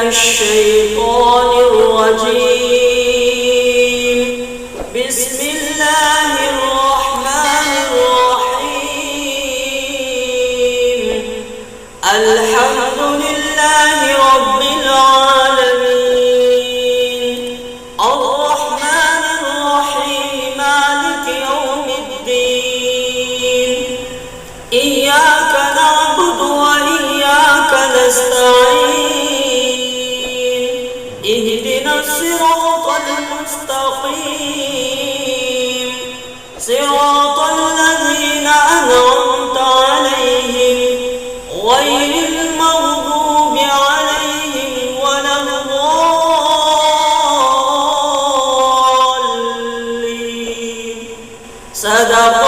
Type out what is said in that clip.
الشيطان الرجيم. بسم الله الرحمن الرحيم. الحمد لله رب العالمين، الرحمن الرحيم، مالك يوم الدين. إياك نعبد وإياك نستعين. اهدنا الصراط المستقيم، صراط الذين أنعمت عليهم غير المغضوب عليهم ولا الضالين. صدق